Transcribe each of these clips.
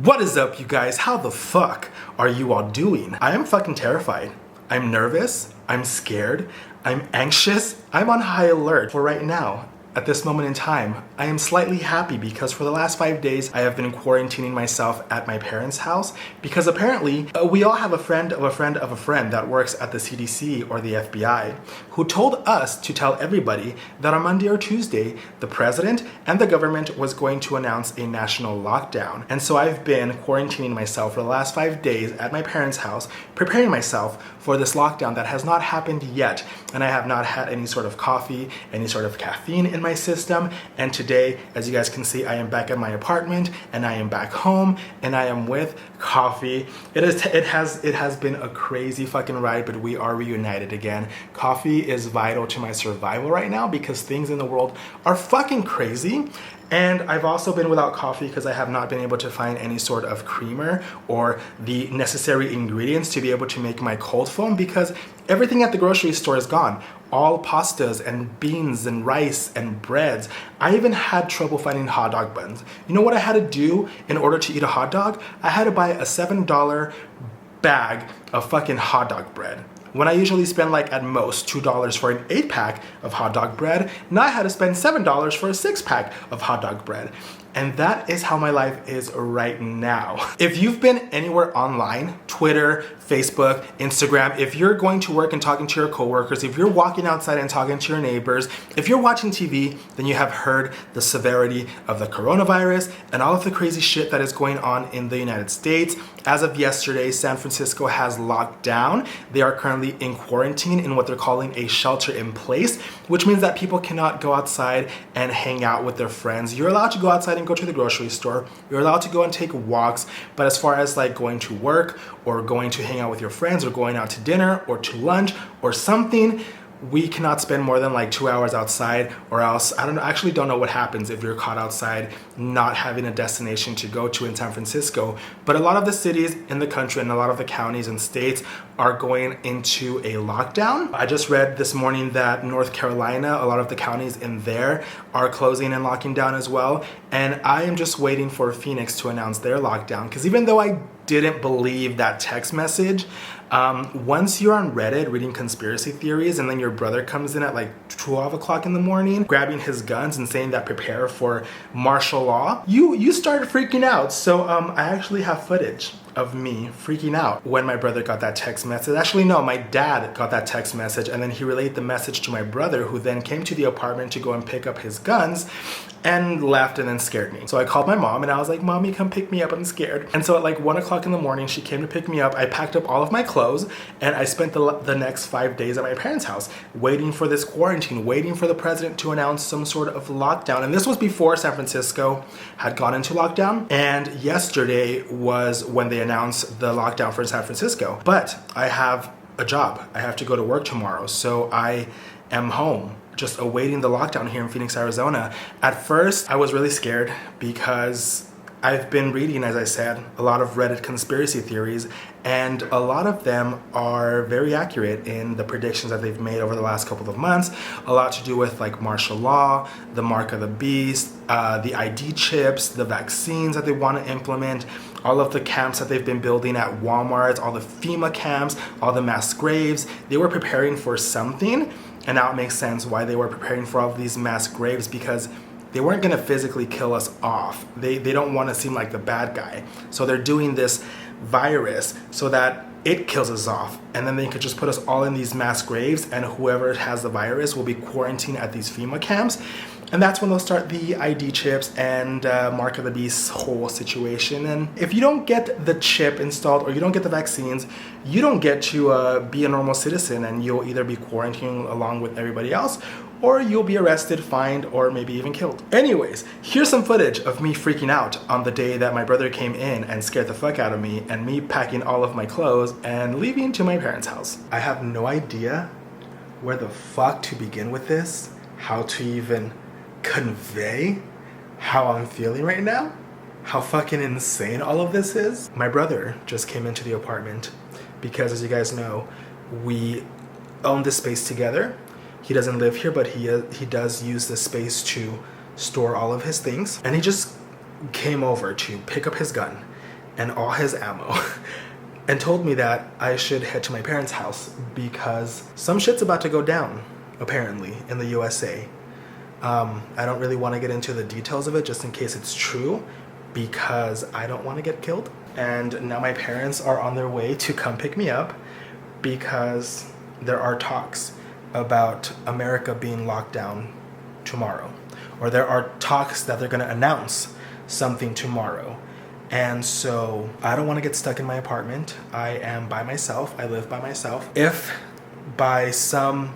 What is up, you guys? How the fuck are you all doing? I am fucking terrified. I'm nervous. I'm scared. I'm anxious. I'm on high alert for right now. At this moment in time, I am slightly happy because for the last 5 days, I have been quarantining myself at my parents' house because apparently we all have a friend of a friend of a friend that works at the CDC or the FBI who told us to tell everybody that on Monday or Tuesday, the president and the government was going to announce a national lockdown. And so I've been quarantining myself for the last 5 days at my parents' house, preparing myself for this lockdown that has not happened yet. And I have not had any sort of coffee, any sort of caffeine in my system. And today, as you guys can see, I am back at my apartment and I am back home and I am with coffee. It has been a crazy fucking ride, but we are reunited again. Coffee is vital to my survival right now because things in the world are fucking crazy. And I've also been without coffee because I have not been able to find any sort of creamer or the necessary ingredients to be able to make my cold foam because everything at the grocery store is gone. All pastas and beans and rice and breads. I even had trouble finding hot dog buns. You know what I had to do in order to eat a hot dog? I had to buy a $7 bag of fucking hot dog bread. When I usually spend like at most $2 for an 8-pack of hot dog bread, now I had to spend $7 for a 6-pack of hot dog bread. And that is how my life is right now. If you've been anywhere online, Twitter, Facebook, Instagram, if you're going to work and talking to your coworkers, if you're walking outside and talking to your neighbors, if you're watching TV, then you have heard the severity of the coronavirus and all of the crazy shit that is going on in the United States. As of yesterday, San Francisco has locked down. They are currently in quarantine in what they're calling a shelter in place, which means that people cannot go outside and hang out with their friends. You're allowed to go outside and go to the grocery store. You're allowed to go and take walks, but as far as like going to work or going to hang out with your friends or going out to dinner or to lunch or something, we cannot spend more than like 2 hours outside, or else I actually don't know what happens if you're caught outside not having a destination to go to in San Francisco. But a lot of the cities in the country and a lot of the counties and states are going into a lockdown. I just read this morning that North Carolina, a lot of the counties in there are closing and locking down as well. And I am just waiting for Phoenix to announce their lockdown, because even though I didn't believe that text message, once you're on Reddit reading conspiracy theories and then your brother comes in at like 12 o'clock in the morning grabbing his guns and saying that prepare for martial law, you start freaking out. So I actually have footage of me freaking out when my brother got that text message. Actually, no, my dad got that text message and then he relayed the message to my brother, who then came to the apartment to go and pick up his guns and left and then scared me. So I called my mom and I was like, Mommy, come pick me up, I'm scared. And so at like 1 o'clock in the morning, she came to pick me up. I packed up all of my clothes and I spent the next 5 days at my parents' house waiting for this quarantine, waiting for the president to announce some sort of lockdown. And this was before San Francisco had gone into lockdown. And yesterday was when they announced the lockdown for San Francisco. But I have a job. I have to go to work tomorrow. So I am home, just awaiting the lockdown here in Phoenix, Arizona. At first, I was really scared because I've been reading, as I said, a lot of Reddit conspiracy theories, and a lot of them are very accurate in the predictions that they've made over the last couple of months. A lot to do with like martial law, the mark of the beast, the ID chips, the vaccines that they want to implement, all of the camps that they've been building at Walmart, all the FEMA camps, all the mass graves. They were preparing for something, and now it makes sense why they were preparing for all of these mass graves, because they weren't gonna physically kill us off. They don't wanna seem like the bad guy. So they're doing this virus so that it kills us off. And then they could just put us all in these mass graves, and whoever has the virus will be quarantined at these FEMA camps. And that's when they'll start the ID chips and Mark of the Beast whole situation. And if you don't get the chip installed or you don't get the vaccines, you don't get to be a normal citizen, and you'll either be quarantined along with everybody else, or you'll be arrested, fined, or maybe even killed. Anyways, here's some footage of me freaking out on the day that my brother came in and scared the fuck out of me, and me packing all of my clothes and leaving to my parents' house. I have no idea where the fuck to begin with this, how to even convey how I'm feeling right now, how fucking insane all of this is. My brother just came into the apartment because, as you guys know, we own this space together. He doesn't live here, but he does use this space to store all of his things. And he just came over to pick up his gun and all his ammo and told me that I should head to my parents' house because some shit's about to go down, apparently, in the USA. I don't really want to get into the details of it just in case it's true because I don't want to get killed. And now my parents are on their way to come pick me up because there are talks about America being locked down tomorrow. Or there are talks that they're going to announce something tomorrow. And so I don't want to get stuck in my apartment. I am by myself. I live by myself. If by some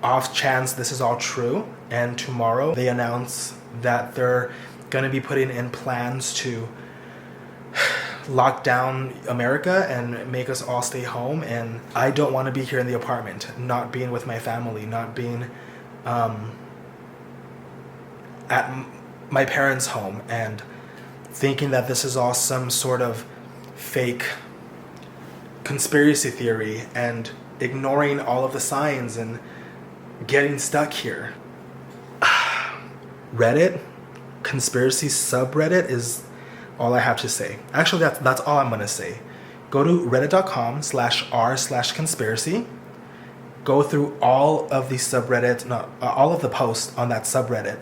off chance this is all true and tomorrow they announce that they're going to be putting in plans to lock down America and make us all stay home, and I don't want to be here in the apartment, not being with my family, not being at my parents' home, and thinking that this is all some sort of fake conspiracy theory and ignoring all of the signs and getting stuck here. Reddit, conspiracy subreddit is all I have to say. Actually, that's all I'm gonna say. Go to reddit.com/r/conspiracy. Go through all of the subreddits, all of the posts on that subreddit.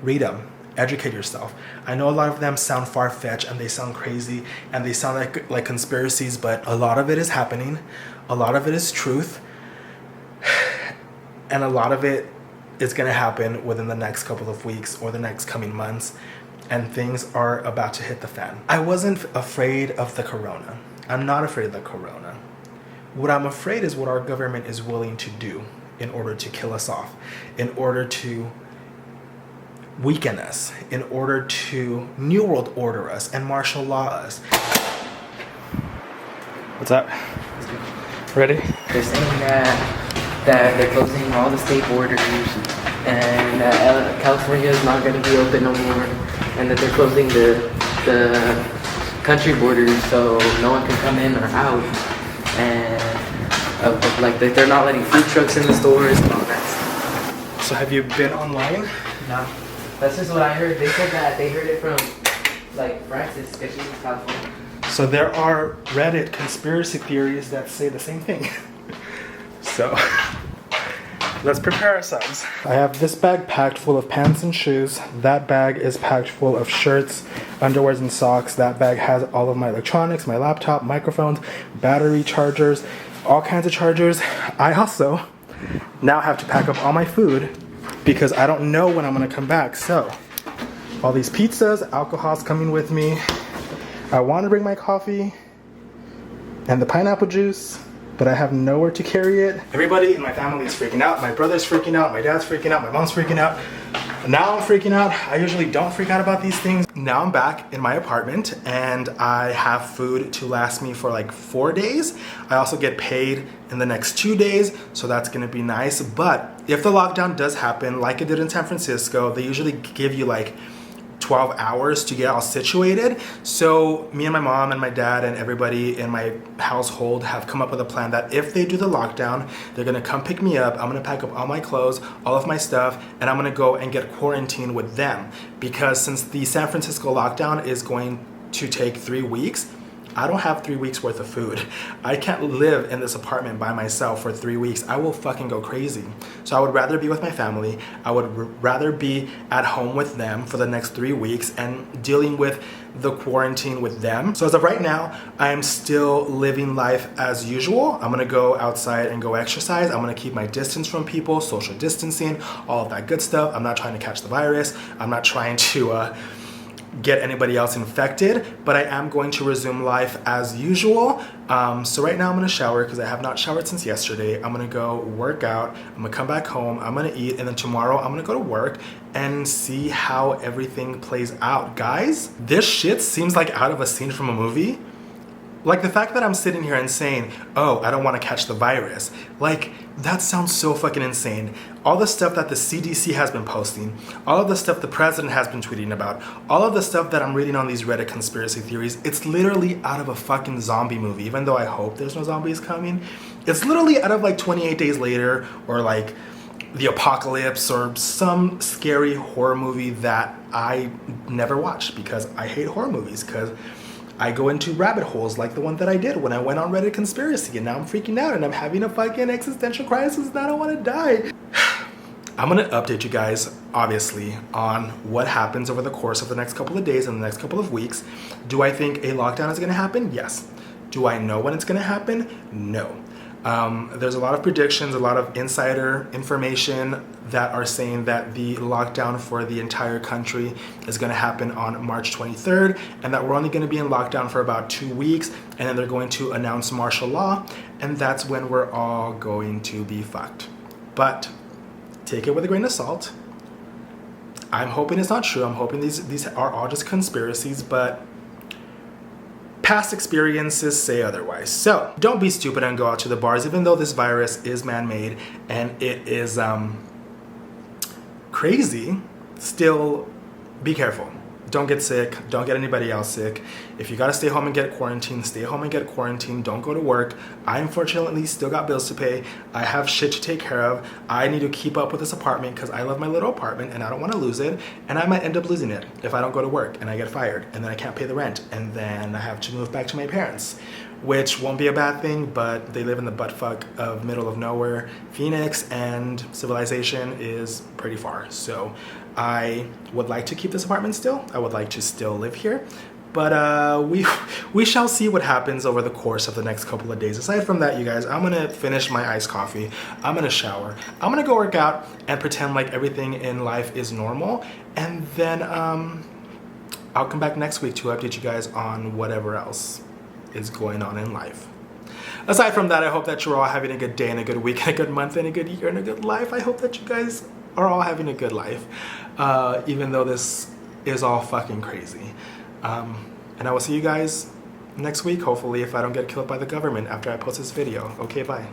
Read them. Educate yourself. I know a lot of them sound far-fetched and they sound crazy and they sound like conspiracies, but a lot of it is happening. A lot of it is truth. And a lot of it is going to happen within the next couple of weeks or the next coming months. And things are about to hit the fan. I wasn't afraid of the corona. I'm not afraid of the corona. What I'm afraid is what our government is willing to do in order to kill us off, in order to weaken us, in order to New World Order us and martial law us. What's up? Ready? They're saying that they're closing all the state borders and California is not going to be open no more, and that they're closing the country borders so no one can come in or out, and like they're not letting food trucks in the stores and all that stuff. So have you been online? No, that's just what I heard. They said that they heard it from like Francis, because she's in California. So there are Reddit conspiracy theories that say the same thing. So let's prepare ourselves. I have this bag packed full of pants and shoes. That bag is packed full of shirts, underwears, and socks. That bag has all of my electronics, my laptop, microphones, battery chargers, all kinds of chargers. I also now have to pack up all my food because I don't know when I'm gonna come back. So all these pizzas, alcohol's coming with me. I want to bring my coffee and the pineapple juice, but I have nowhere to carry it. Everybody in my family is freaking out. My brother's freaking out, my dad's freaking out, my mom's freaking out. Now I'm freaking out. I usually don't freak out about these things. Now I'm back in my apartment and I have food to last me for like 4 days. I also get paid in the next 2 days, so that's gonna be nice. But if the lockdown does happen, like it did in San Francisco, they usually give you like 12 hours to get all situated. So me and my mom and my dad and everybody in my household have come up with a plan that if they do the lockdown, they're gonna come pick me up. I'm gonna pack up all my clothes, all of my stuff, and I'm gonna go and get quarantined with them. Because since the San Francisco lockdown is going to take 3 weeks, I don't have 3 weeks worth of food. I can't live in this apartment by myself for 3 weeks. I will fucking go crazy. So I would rather be with my family. I would rather be at home with them for the next 3 weeks and dealing with the quarantine with them. So as of right now, I am still living life as usual. I'm gonna go outside and go exercise. I'm gonna keep my distance from people, social distancing, all of that good stuff. I'm not trying to catch the virus. I'm not trying to get anybody else infected, but I am going to resume life as usual. So right now I'm gonna shower because I have not showered since yesterday. I'm gonna go work out, I'm gonna come back home, I'm gonna eat, and then tomorrow I'm gonna go to work and see how everything plays out. Guys, this shit seems like out of a scene from a movie. Like the fact that I'm sitting here and saying, oh, I don't want to catch the virus. Like, that sounds so fucking insane. All the stuff that the CDC has been posting, all of the stuff the president has been tweeting about, all of the stuff that I'm reading on these Reddit conspiracy theories, it's literally out of a fucking zombie movie, even though I hope there's no zombies coming. It's literally out of like 28 Days Later or like The Apocalypse or some scary horror movie that I never watched because I hate horror movies because I go into rabbit holes like the one that I did when I went on Reddit conspiracy, and now I'm freaking out and I'm having a fucking existential crisis and I don't want to die. I'm gonna update you guys, obviously, on what happens over the course of the next couple of days and the next couple of weeks. Do I think a lockdown is gonna happen? Yes. Do I know when it's gonna happen? No. There's a lot of predictions, a lot of insider information that are saying that the lockdown for the entire country is going to happen on March 23rd, and that we're only going to be in lockdown for about 2 weeks, and then they're going to announce martial law, and that's when we're all going to be fucked. But take it with a grain of salt. I'm hoping it's not true. I'm hoping these are all just conspiracies, but past experiences say otherwise. So don't be stupid and go out to the bars, even though this virus is man-made and it is crazy. Still be careful. Don't get sick. Don't get anybody else sick. If you gotta stay home and get quarantined, stay home and get quarantined. Don't go to work. I unfortunately still got bills to pay. I have shit to take care of. I need to keep up with this apartment because I love my little apartment and I don't want to lose it. And I might end up losing it if I don't go to work and I get fired and then I can't pay the rent and then I have to move back to my parents, which won't be a bad thing, but they live in the buttfuck of middle of nowhere, Phoenix, and civilization is pretty far. So I would like to keep this apartment still. I would like to still live here, but we shall see what happens over the course of the next couple of days. Aside from that, you guys, I'm gonna finish my iced coffee. I'm gonna shower. I'm gonna go work out and pretend like everything in life is normal, and then I'll come back next week to update you guys on whatever else is going on in life. Aside from that, I hope that you're all having a good day and a good week and a good month and a good year and a good life. I hope that you guys are all having a good life, even though this is all fucking crazy. And I will see you guys next week, hopefully, if I don't get killed by the government after I post this video. Okay, bye.